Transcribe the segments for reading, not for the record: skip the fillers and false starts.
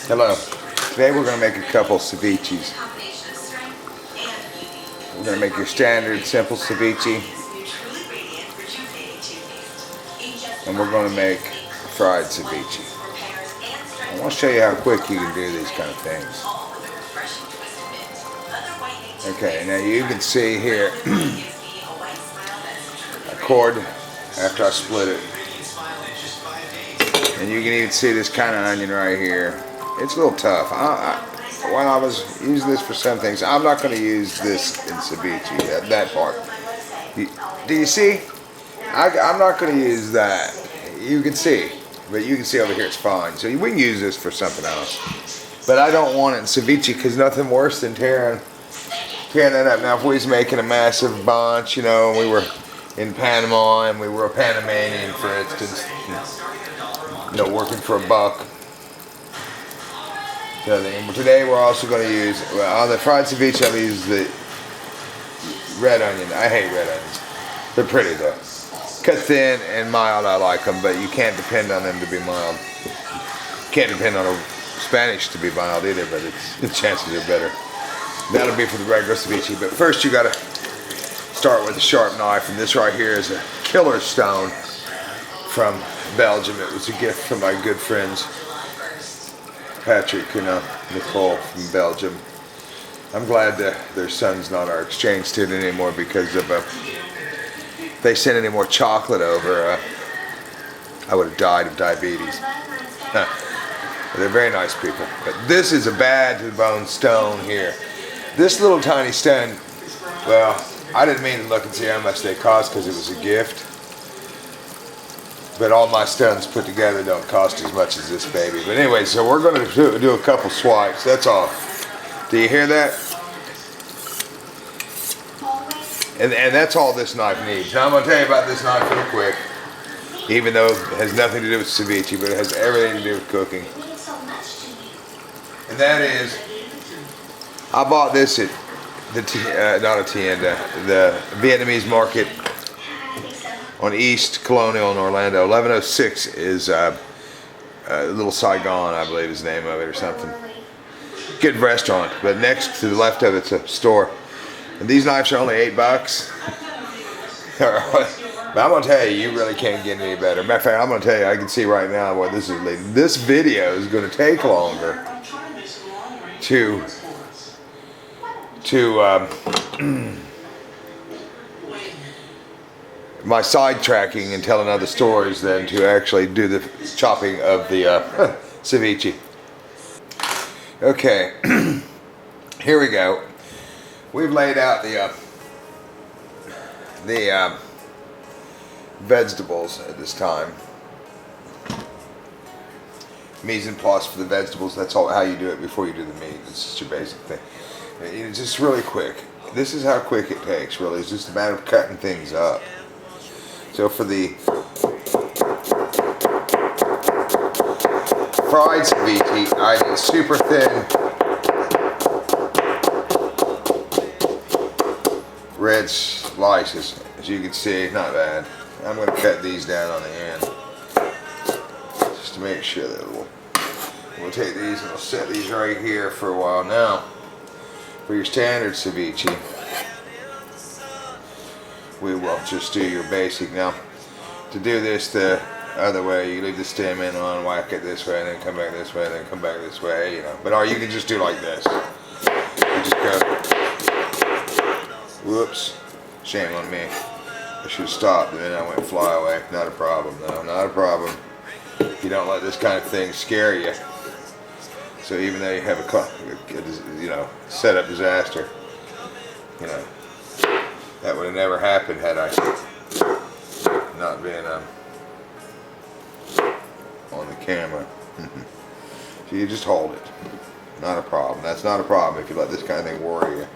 Hello. Today we're going to make a couple ceviches. We're going to make your standard simple ceviche. And we're going to make fried ceviche. I want to show you how quick you can do these kind of things. Okay, now you can see here a cord after I split it. And you can even see this kind of onion right here. It's a little tough. While I was using this for some things, I'm not going to use this in ceviche, that part. Do you see? I'm not going to use that. You can see. But you can see over here it's fine. So we can use this for something else. But I don't want it in ceviche because nothing worse than tearing that up. Now if we was making a massive bunch, you know, and we were in Panama and we were a Panamanian, for instance, you know, working for $1. So today we're also going to use, on the fried ceviche, I'll use the red onion. I hate red onions. They're pretty though. Cut thin and mild, I like them, but you can't depend on them to be mild. You can't depend on a Spanish to be mild either, but the chances are better. That'll be for the regular ceviche. But first you got to start with a sharp knife, and this right here is a killer stone from Belgium. It was a gift from my good friends Patrick and Nicole from Belgium. I'm glad that their son's not our exchange student anymore because of if they sent any more chocolate over, I would have died of diabetes. They're very nice people. But this is a bad to the bone stone here. This little tiny stone, well, I didn't mean to look and see how much they cost because it was a gift. But all my stones put together don't cost as much as this baby. But anyway, so we're going to do a couple swipes. That's all. Do you hear that? And that's all this knife needs. Now I'm going to tell you about this knife real quick. Even though it has nothing to do with ceviche, but it has everything to do with cooking. And that is, I bought this at the the Vietnamese market on East Colonial in Orlando. 1106 is Little Saigon, I believe is the name of it or something. Good restaurant, but next to the left of it's a store. And these knives are only $8. But I'm going to tell you, you really can't get any better. Matter of fact, I'm going to tell you, I can see right now where this is leading. This video is going to take longer to my sidetracking and telling other stories than to actually do the chopping of the ceviche. Okay, here we go. We've laid out the vegetables at this time. Mise en place for the vegetables. That's all how you do it before you do the meat. It's just your basic thing. It's just really quick. This is how quick it takes. Really, it's just a matter of cutting things up. So for the fried ceviche, I need super thin red slices. As you can see, not bad. I'm going to cut these down on the end just to make sure that we'll take these and we'll set these right here for a while. Now, for your standard ceviche, we will just do your basic. Now, to do this the other way, you leave the stem end on, whack it this way, and then come back this way, and then come back this way, you know. But or you can just do like this. You just go. Whoops. Shame on me. I should have stopped, and then I went fly away. Not a problem, no, not a problem. You don't let this kind of thing scare you. So even though you have a setup disaster, you know, that would have never happened had I not been on the camera. So you just hold it. Not a problem. That's not a problem if you let this kind of thing worry you.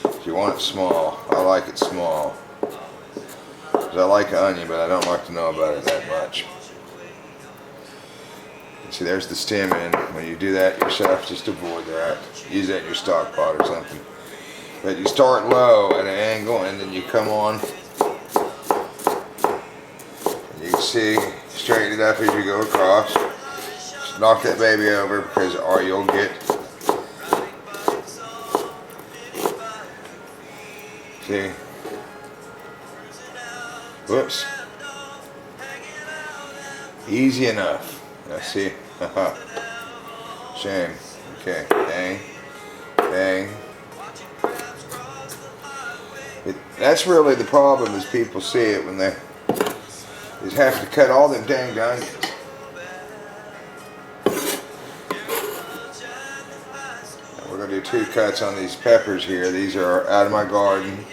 If you want it small, I like it small. Because I like onion, but I don't like to know about it that much. See, there's the stem end. When you do that yourself, just avoid that. Use that in your stock pot or something. But you start low at an angle, and then you come on. And you can see, straighten it up as you go across. Just knock that baby over, because or you'll get, see, whoops, easy enough. Let's see. Shame. Okay, bang, bang. That's really the problem, is people see it when they just have to cut all them dang onions. We're going to do 2 cuts on these peppers here. These are out of my garden.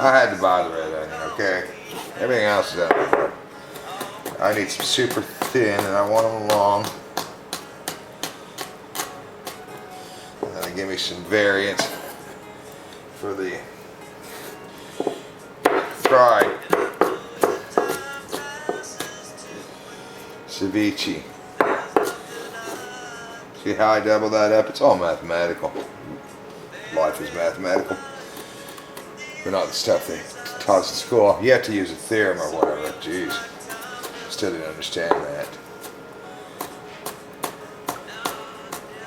I had to buy the red onion, okay? Everything else is out of my garden. I need some super thin, and I want them long. And then give me some variants for the fried ceviche. See how I double that up? It's all mathematical. Life is mathematical. But not the stuff they taught us in school. You have to use a theorem or whatever. Jeez. Still didn't understand that.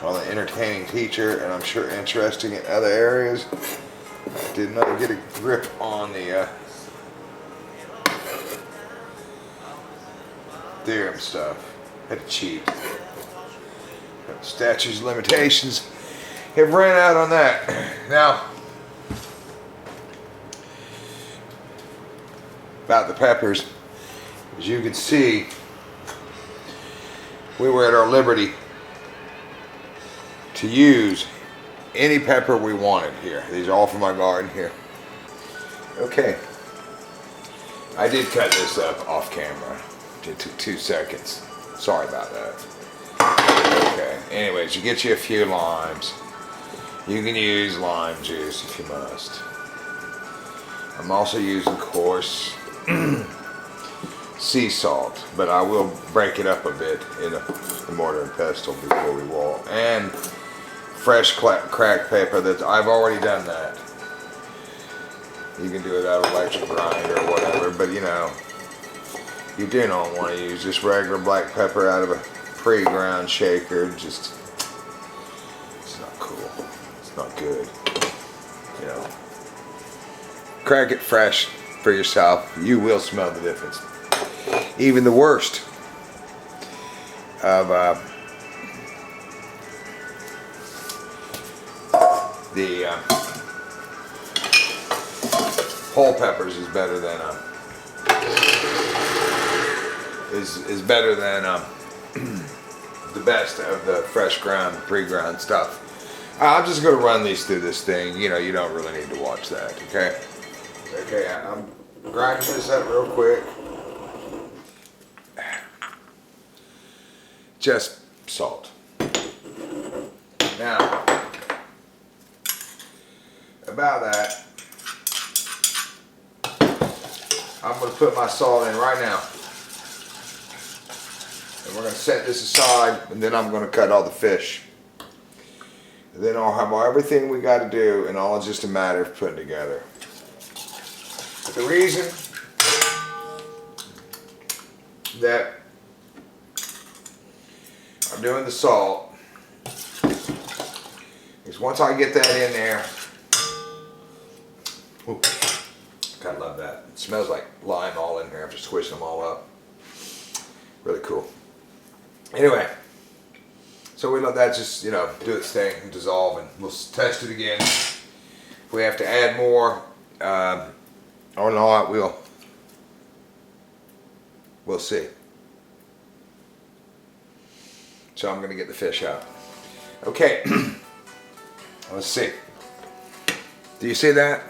Well, an entertaining teacher, and I'm sure interesting in other areas. I did not get a grip on the theorem stuff. Had to cheat. Statutes of limitations have ran out on that. Now, about the peppers, as you can see, we were at our liberty to use any pepper we wanted here. These are all from my garden here. Okay, I did cut this up off camera. It took 2 seconds. Sorry about that. Okay, anyways, you get you a few limes. You can use lime juice if you must. I'm also using coarse sea salt, but I will break it up a bit in a mortar and pestle before we walk. And fresh cracked pepper, that I've already done that. You can do it out of electric grinder or whatever, but you know, you do not want to use just regular black pepper out of a pre-ground shaker. Just, it's not cool. It's not good. You know, crack it fresh for yourself. You will smell the difference. Even the worst of the whole peppers is better than is better than the best of the fresh ground, pre-ground stuff. I'm just gonna run these through this thing. You know, you don't really need to watch that. Okay. Okay, I'm grinding this up real quick. Just salt. Now, about that, I'm going to put my salt in right now. And we're going to set this aside, and then I'm going to cut all the fish. And then I'll have everything we got to do, and all is just a matter of putting together. But the reason that I'm doing the salt is once I get that in there, ooh, God, love that. It smells like lime all in here after squishing them all up. Really cool. Anyway, so we let that just, you know, do its thing and dissolve, and we'll test it again. If we have to add more or not, we'll see. So I'm going to get the fish out. Okay, let's see. Do you see that?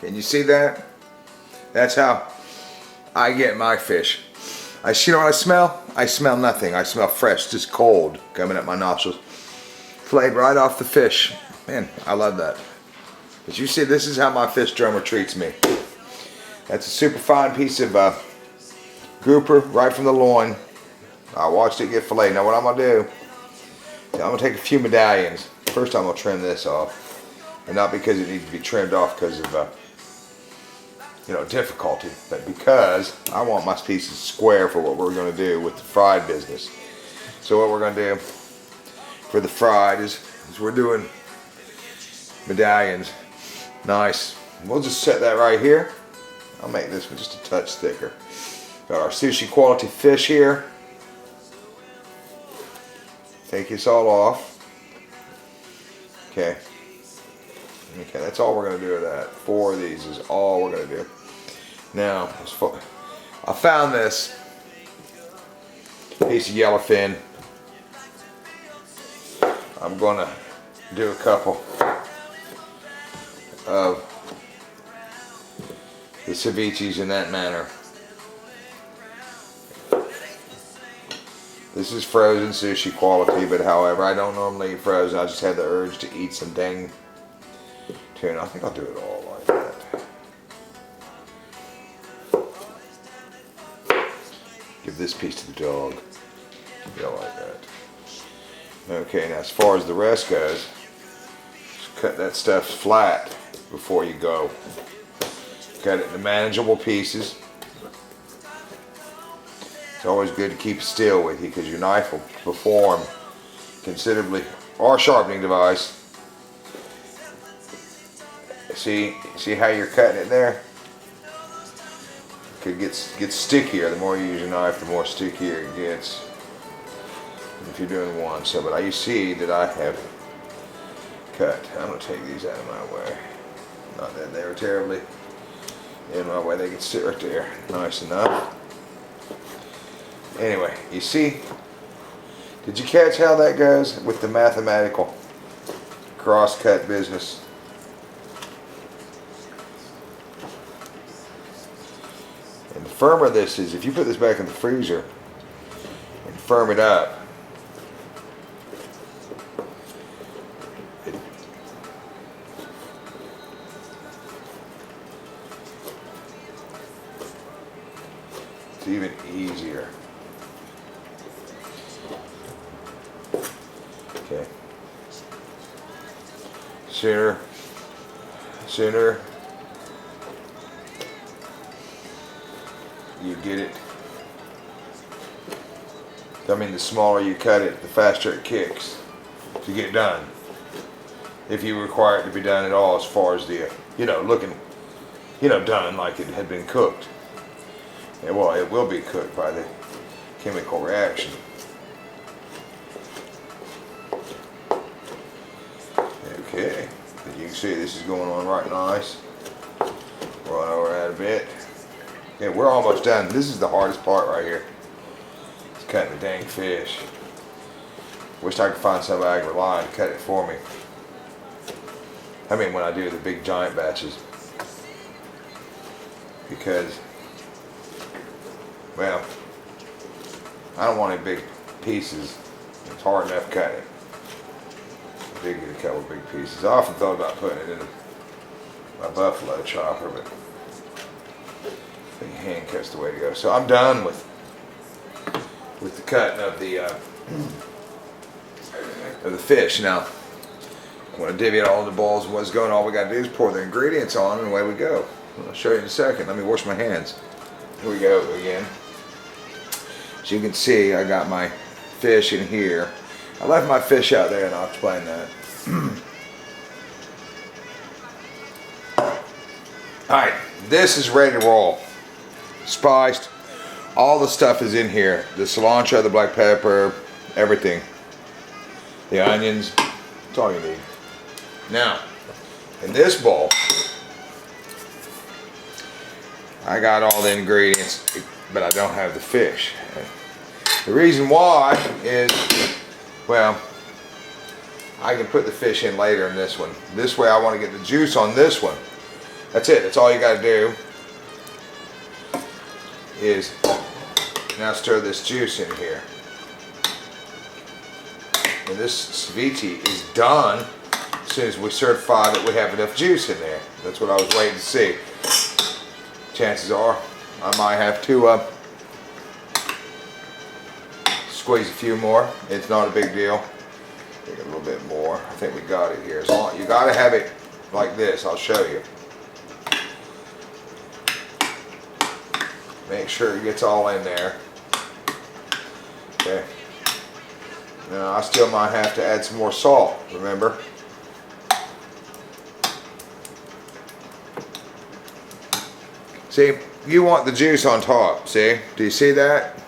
Can you see that? That's how I get my fish. You know what I smell? I smell nothing. I smell fresh, just cold coming at my nostrils. Flayed right off the fish. Man, I love that. But you see, this is how my fish drummer treats me. That's a super fine piece of grouper right from the loin. I watched it get filleted. Now what I'm going to do is I'm going to take a few medallions. First I'm going to trim this off. And not because it needs to be trimmed off because of you know, difficulty, but because I want my pieces square for what we're going to do with the fried business. So what we're gonna do for the fried is we're doing medallions. Nice. We'll just set that right here. I'll make this one just a touch thicker. Got our sushi quality fish here. Take this all off. Okay. Okay, that's all we're gonna do with that. 4 of these is all we're gonna do. Now, I found this piece of yellowfin. I'm gonna do a couple of the ceviches in that manner. This is frozen sushi quality, but however, I don't normally eat frozen. I just had the urge to eat some dang tuna. I think I'll do it all like that. Give this piece to the dog. Yeah, like that. Okay, now as far as the rest goes, just cut that stuff flat before you go. Cut it into manageable pieces. It's always good to keep it still with you because your knife will perform considerably, or a sharpening device. See how you're cutting it there? It gets stickier. The more you use your knife, the more stickier it gets. If you're doing one, so but you see that I have cut. I'm gonna take these out of my way. Not that they were terribly in my way. They can sit right there, nice enough. Anyway, you see? Did you catch how that goes with the mathematical cross-cut business? And the firmer this is, if you put this back in the freezer and firm it up, it's even easier. Okay. Sooner you get it. I mean, the smaller you cut it, the faster it kicks to get done. If you require it to be done at all, as far as the, looking, done like it had been cooked. And well, it will be cooked by the chemical reaction. Okay, as you can see, this is going on right nice. Run over that a bit. Okay, we're almost done. This is the hardest part right here. It's cutting the dang fish. Wish I could find somebody I could rely on to cut it for me. I mean, when I do the big giant batches. Because, well, I don't want any big pieces. It's hard enough cutting. I did get a couple big pieces. I often thought about putting it in my buffalo chopper, but I think hand cut's the way to go. So I'm done with the cutting of the fish. Now, I want to divvy it all into bowls and what's going on. All we got to do is pour the ingredients on and away we go. I'll show you in a second. Let me wash my hands. Here we go again. As you can see, I got my fish in here. I left my fish out there and I'll explain that. Alright, this is ready to roll. Spiced. All the stuff is in here. The cilantro, the black pepper, everything. The onions. That's all you need. Now, in this bowl, I got all the ingredients, but I don't have the fish. The reason why is, well, I can put the fish in later in this one. This way I want to get the juice on this one. That's it. That's all you got to do is now stir this juice in here. And this ceviche is done as soon as we certify that we have enough juice in there. That's what I was waiting to see. Chances are I might have to squeeze a few more. It's not a big deal. Take a little bit more. I think we got it here. You got to have it like this. I'll show you. Make sure it gets all in there. Okay. Now I still might have to add some more salt, remember? See, you want the juice on top, see? Do you see that?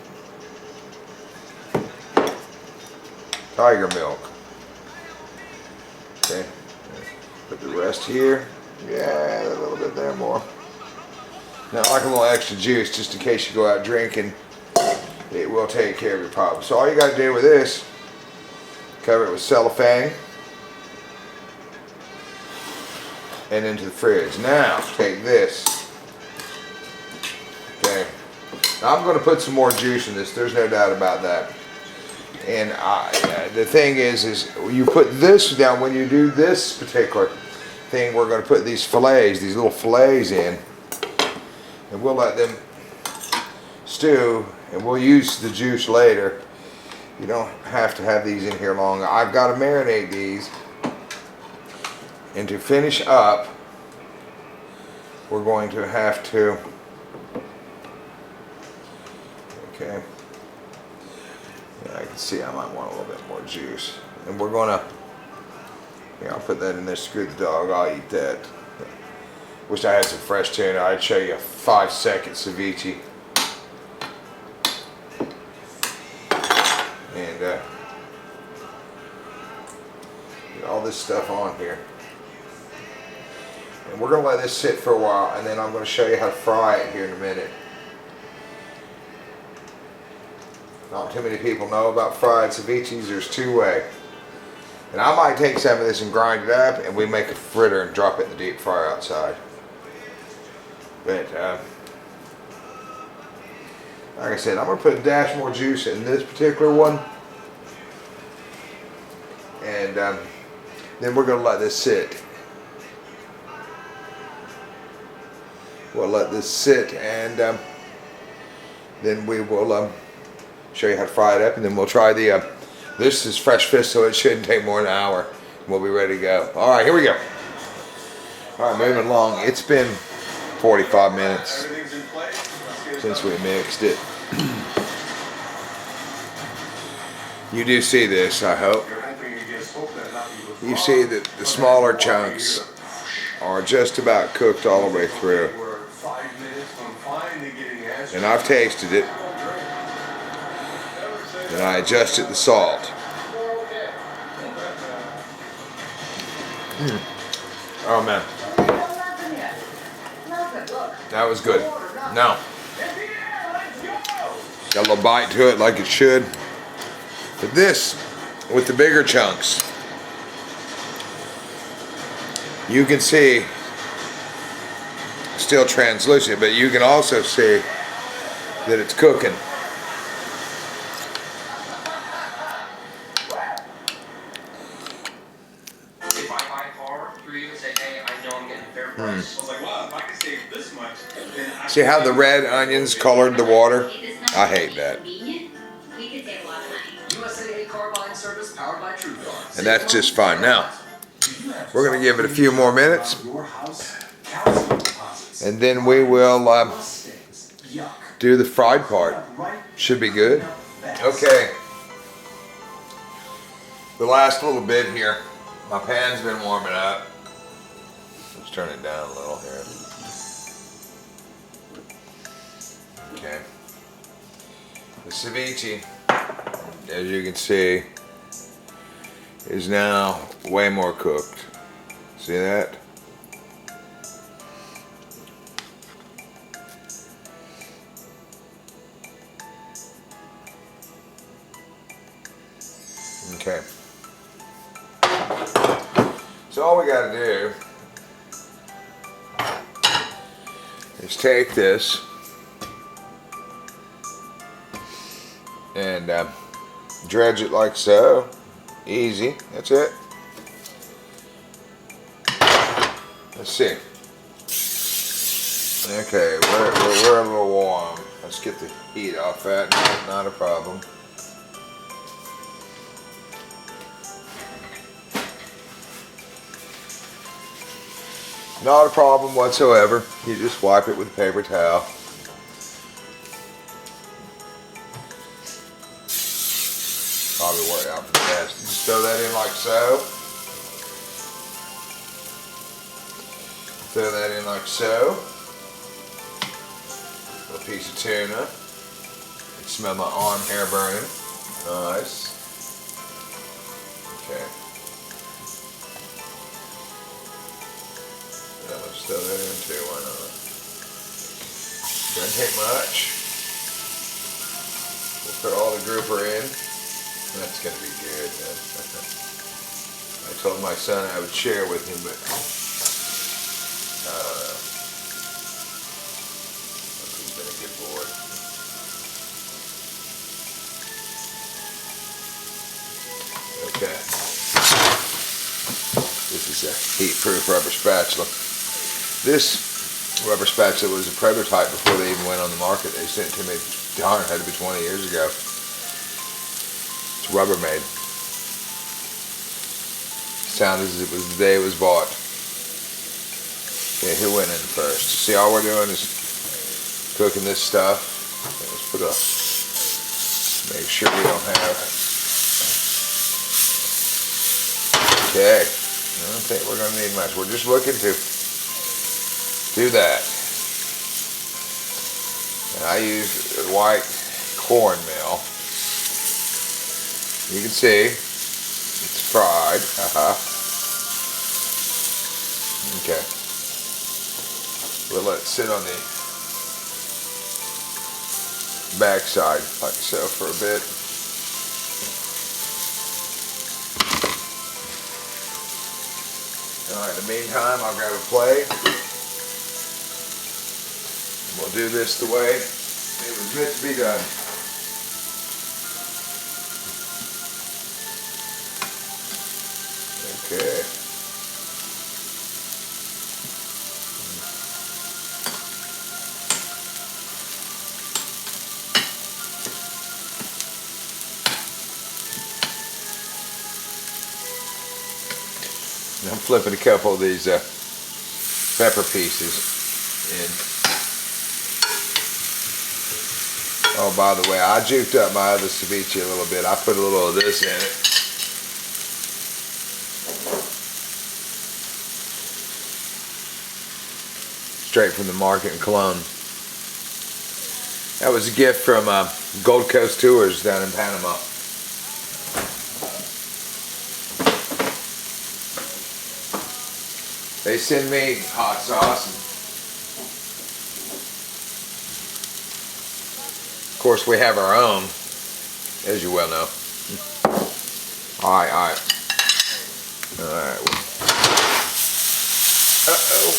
Tiger milk. Okay, put the rest here. Yeah, a little bit there more. Now I like a little extra juice just in case you go out drinking. It will take care of your problem. So all you got to do with this, cover it with cellophane and into the fridge. Now take this. Okay, now I'm going to put some more juice in this. There's no doubt about that. And the thing is you put this down when you do this particular thing. We're going to put these fillets, these little fillets in, and we'll let them stew, and we'll use the juice later. You don't have to have these in here long. I've got to marinate these, and to finish up, we're going to have to. Okay. I can see I might want a little bit more juice. And we're gonna, here, I'll put that in there, screw the dog, I'll eat that. Wish I had some fresh tuna. I'd show you a 5-second ceviche. And get all this stuff on here. And we're gonna let this sit for a while, and then I'm gonna show you how to fry it here in a minute. Not too many people know about fried ceviches. There's two ways. And I might take some of this and grind it up, and we make a fritter and drop it in the deep fryer outside. But like I said, I'm going to put a dash more juice in this particular one. And then we're going to let this sit. We'll let this sit, and then we will show you how to fry it up, and then we'll try the, this is fresh fish, so it shouldn't take more than an hour. We'll be ready to go. All right, here we go. All right, moving along. It's been 45 minutes since we mixed it. You do see this, I hope. You see that the smaller chunks are just about cooked all the way through. And I've tasted it. And I adjusted the salt. Oh man, that was good. Now, got a little bite to it like it should. But this, with the bigger chunks, you can see, still translucent, but you can also see that it's cooking. See how the red onions colored the water? I hate that. And that's just fine. Now, we're going to give it a few more minutes. And then we will do the fried part. Should be good. Okay. The last little bit here. My pan's been warming up. Let's turn it down a little here. Okay. The ceviche, as you can see, is now way more cooked. See that? Okay. So all we got to do is take this and dredge it like so. Easy. That's it. Let's see. Okay, we're a little warm. Let's get the heat off that. Not a problem. Not a problem whatsoever. You just wipe it with a paper towel. Probably work out for in like so. Throw that in like so. A little piece of tuna. I can smell my arm hair burning. Nice. Okay. Yeah, let's throw that in too, why not? Doesn't take much. We'll put all the grouper in. That's going to be good. I told my son I would share with him, but I don't know. He's been a good boy. Okay. This is a heat-proof rubber spatula. This rubber spatula was a prototype before they even went on the market. They sent it to me, darn, it had to be 20 years ago. It's Rubbermaid. Sounded as it was the day it was bought. Okay, who went in first? See, all we're doing is cooking this stuff. Let's put make sure we don't have. Okay, I don't think we're going to need much. We're just looking to do that. And I use white cornmeal. You can see it's fried. Okay. We'll let it sit on the back side like so for a bit. Alright, in the meantime, I'll grab a plate. We'll do this the way it was meant to be done. Okay. I'm flipping a couple of these pepper pieces in. Oh, by the way, I juked up my other ceviche a little bit. I put a little of this in it. Straight from the market in Cologne. That was a gift from Gold Coast Tours down in Panama. They send me hot sauce. Of course, we have our own, as you well know. Alright. Uh-oh.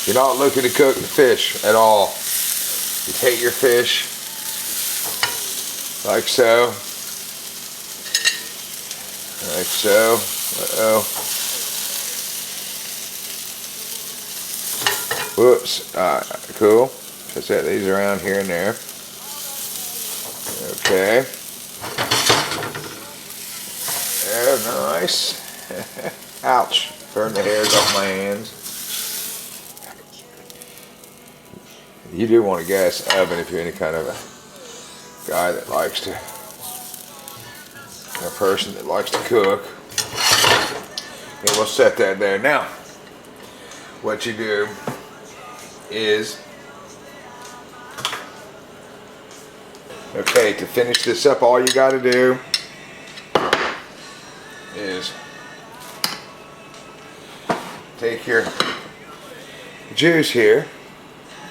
You're not looking to cook the fish at all. You take your fish, like so. Like so. Uh-oh. Whoops. Alright, cool. Just set these around here and there. Okay. There, nice. Ouch. Burned the hairs off my hands. You do want a gas oven if you're any kind of a guy that likes to, a person that likes to cook. And we'll set that there. Now, what you do is, okay, to finish this up, all you got to do is take your juice here.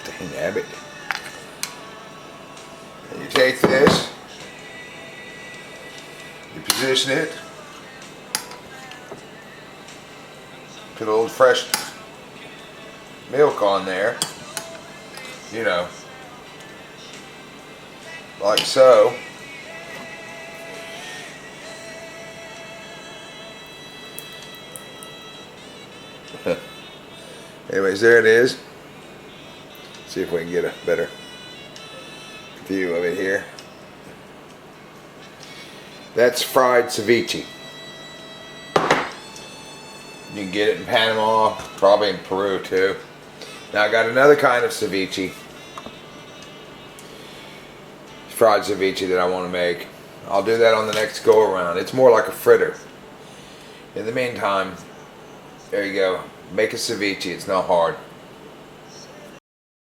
Dang nabbit. And you take this, you position it, put a little fresh milk on there, you know, like so. Anyways, there it is. See if we can get a better view of it here. That's fried ceviche. You can get it in Panama, probably in Peru too. Now I got another kind of ceviche, fried ceviche, that I want to make. I'll do that on the next go around. It's more like a fritter. In the meantime, there you go. Make a ceviche. It's not hard.